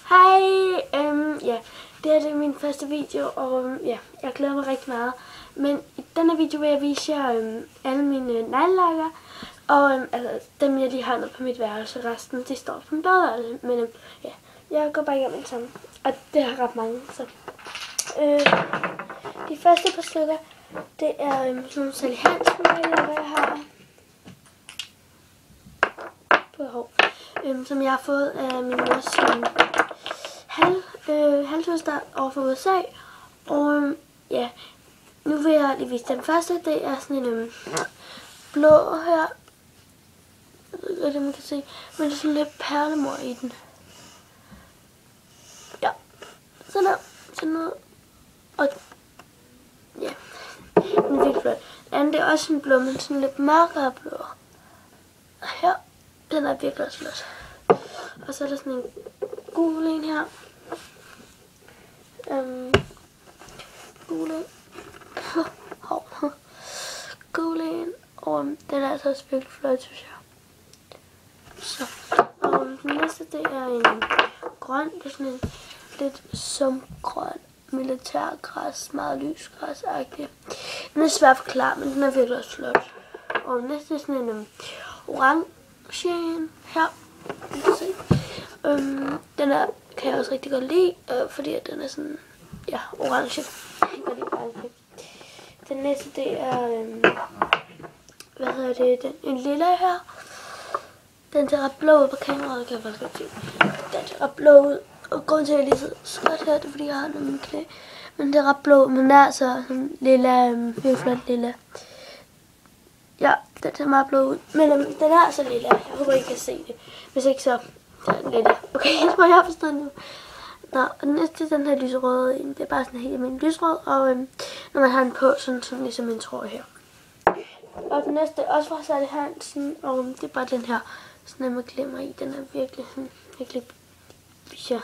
Hej, ja, det her det er min første video, og ja, jeg glæder mig rigtig meget. Men i denne video vil jeg vise jer alle mine neglelakker, og altså dem jeg lige har nede på mit værelse. Resten de står på min badeværelse, men ja, jeg går bare igennem sammen, og det har ret mange. Så de første par stykker, det er sådan nogle Sally Hansen neglelakker, jeg har på hår, som jeg har fået af min mors halvfødselsdag over for USA. Og ja, nu vil jeg lige vise den første. Det er sådan en blå her. Jeg ved ikke, man kan se, men det er sådan lidt perlemor i den. Ja, sådan noget. Og ja, den er virkelig flot. Den anden, det er også en blå, men sådan lidt mørkere blå. Og her, den er virkelig også flot. Og så er der sådan en gul en her. Gul en. Og den er altså også virkelig flot, synes jeg. Så, og den næste, det er en grøn. Det er sådan en lidt sumgrøn militærgræs, meget lysgræs-agtig. Den er svær at forklare, men den er virkelig også flot. Og den næste er sådan en orange en her. I kan se. Den er, kan jeg også rigtig godt lide, fordi at den er sådan, ja, orange. Jeg kan godt lide orange. Den næste, det er, hvad hedder det, en lille her. Den ser ret blå ud på kameraet, kan jeg faktisk godt se. Den ser ret blå ud, og grunden til, at jeg lige sidder skørt her, det er, fordi jeg har den med knæ. Men det er ret blå, men den er så sådan lilla, virkelig flot lilla. Ja, den ser meget blå ud, men den er så lilla. Jeg håber, I kan se det. Hvis ikke, så er den lilla. Okay, jeg tror, jeg har forstået nu. Nå, og den næste, den her lyserøde, det er bare sådan helt almindelig lyserød, og når man har den på, sådan ligesom en trøje her. Og den næste er også fra Sally Hansen, og det er bare den her, sådan med glimmer i. Den er virkelig, ja,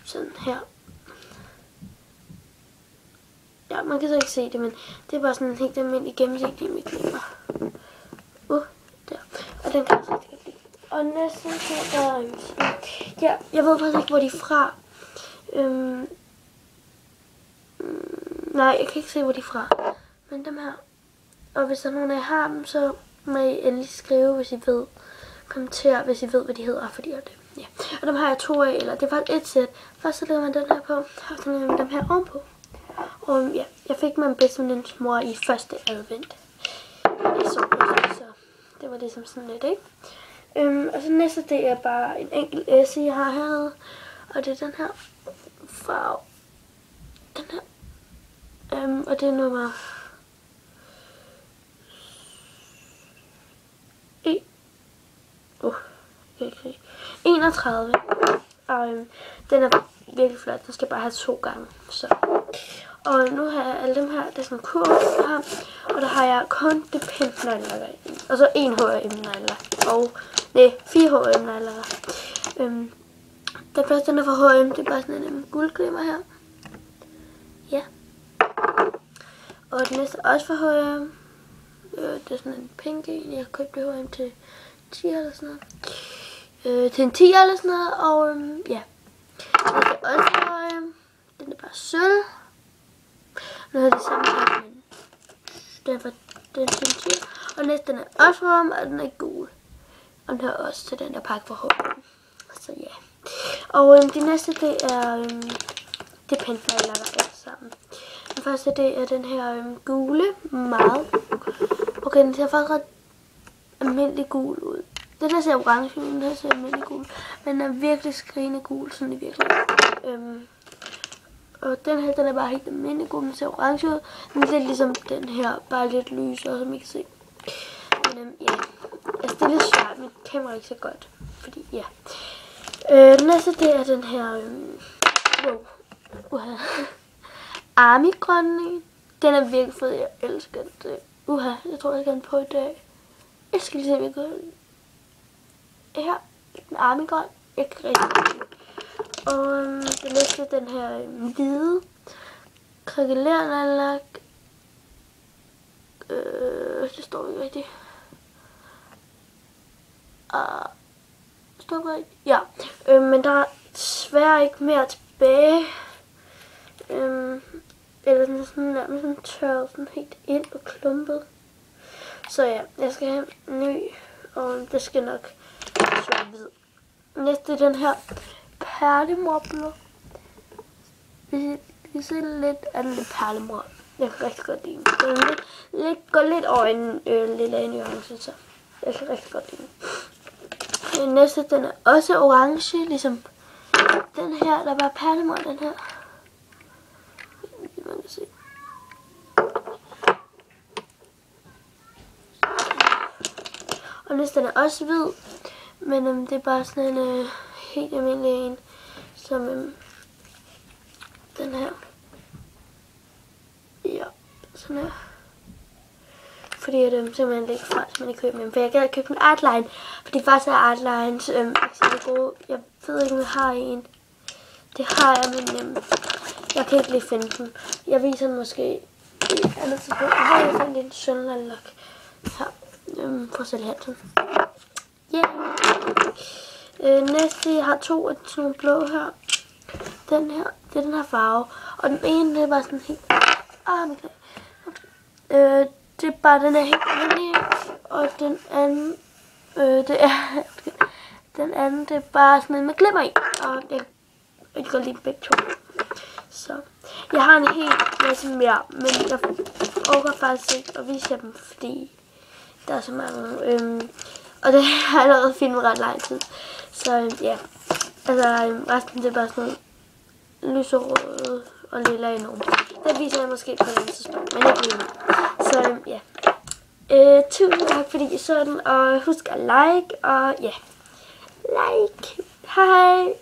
sådan her. Ja, man kan så ikke se det, men det er bare sådan en helt almindelig gennemsigtig med glimmer. Der. Og den kan jeg så ikke lide. Og næsten så er ja, jeg ved faktisk ikke, hvor de er fra. Nej, jeg kan ikke se, hvor de er fra. Men dem her. Og hvis der er nogen af jer har dem, så må I endelig skrive, hvis I ved. Kommenter, hvis I ved, hvad de hedder, fordi det. Ja. Og dem har jeg 2 af, eller det er faktisk et sæt. Først så lægger man den her på, og så lægger man dem her ovenpå. Og ja, jeg fik min bedstevenindens mor i første advent. Så det var ligesom sådan lidt, ikke? Og så næste, det er bare en enkelt essay, jeg har hernede. Og det er den her farve. Den her. Og det er nummer 31. Og den er virkelig flot. Den skal bare have 2 gange. Så. Og nu har jeg alle dem her. Det er sådan en kurv her. Og der har jeg kun det pink neglelakker i. Og så 1 H&M neglelakker. Og 4 H&M neglelakker. Den første, den er fra H&M. Det er bare sådan en guldglimmer her. Ja. Og den næste er også fra H&M. Det er sådan en pink en. Jeg købte H&M til 10 eller sådan noget. Til en 10 eller sådan noget. Og ja. Den er også fra H&M. Den er bare sølv. Nu har det samme her, men den er til 10. Og næste, den er også fra H&M, og den er gul. Og den er også til den der pakke fra H&M. Så ja. Og de næste, det er det pensler alle sammen. Den første, det er den her gule, meget. Okay, den ser faktisk ret almindelig gul ud. Den her ser orange ud, den her ser almindelig gul. Men den er virkelig skrigende gul, sådan i virkeligheden. Og den her, den er bare helt almindelig gul, den ser orange ud. Den er lidt ligesom den her, bare lidt lysere, som I kan se. Men ja, altså det er lidt svært, men kamera er ikke så godt. Fordi ja. Den næste, det er den her, army-grønne. Den er virkelig fed, jeg elsker den. Jeg tror, jeg skal den på i dag. Jeg skal lige se, hvad jeg gør. Her, den army-grøn. Jeg kan rigtig godt lide. Og den næste, den her hvide krikelerende det står ikke rigtigt. Står ikke rigtigt? Ja, men der desværre ikke mere tilbage. Eller den er sådan nærmest sådan tørret sådan helt ind og klumpet. Så ja, jeg skal have en ny, og det skal nok være hvid. Næste er den her perlemobler. Vi ser lidt af den lidt perlemor. Jeg kan rigtig godt lide den. Den går lidt over en lille nuance, så jeg kan rigtig godt lide den. Den næste, den er også orange, ligesom den her, der var perlemor, den her. Man kan se. Og næste, den er også hvid, men det er bare sådan en helt almindelig en, som den her. Ja, sådan her. Fordi jeg simpelthen ikke fra, at man ikke køber dem. For jeg gad købe en Artline, fordi faktisk er Artlines ikke gode. Jeg ved ikke, om jeg har en. Det har jeg, men jeg kan ikke lige finde den. Jeg viser den måske i et andet tidspunkt. Jeg fandt en Sønderlok her på Salhansen. Yeah. Næste, jeg har to af sådan nogle blå her. Den her, det er den her farve. Og den ene, det er bare sådan helt... det er bare den her helt almindelige. Og den anden, det er bare sådan en med glimmer i. Og jeg kan godt lide begge to. Så jeg har en helt masse mere, men jeg orker faktisk ikke at vise dem, fordi der er så mange. Og det har allerede filmet ret lang tid. Så ja, altså resten det er bare sådan noget lyserød og lilla i nogen. Det viser jeg måske på en anden tidspunkt, men ikke lige nu. Så ja, tusind tak fordi I så den, og husk at like, og ja, like, hej!